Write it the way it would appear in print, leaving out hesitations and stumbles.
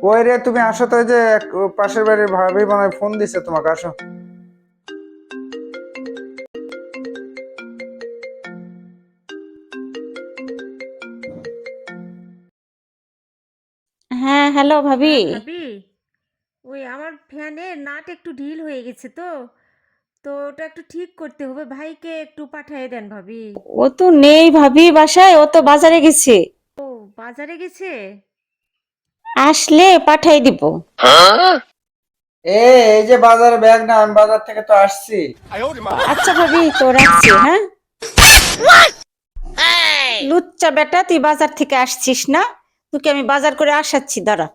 কই রে, তুমি আসো তো। ওই যে পাশের বাড়ির ভাবি মনে হয় ফোন দিছে তোমাকে, আসো। হ্যাঁ, হ্যালো ভাবি। হ্যাঁ ভাবি, ওই আমার ফ্যানের নাট একটু ঢিল হয়ে গেছে তো। তো ওটা একটু ঠিক করতে হবে, ভাইকে একটু পাঠিয়ে দেন ভাবি। ও তো নেই ভাবি বাসায়, ও তো বাজারে গেছে। ও, বাজারে গেছে। আসলে পাঠাই দিব। এই যে বাজারে ব্যাগ না, আমি বাজার থেকে তো আসছি। আচ্ছা ভাবি, তো রাখছি, হ্যাঁ। লুচ্চা বেটা, তুই বাজার থেকে আসছিস না? তোকে আমি বাজার করে আসাচ্ছি, দাঁড়া।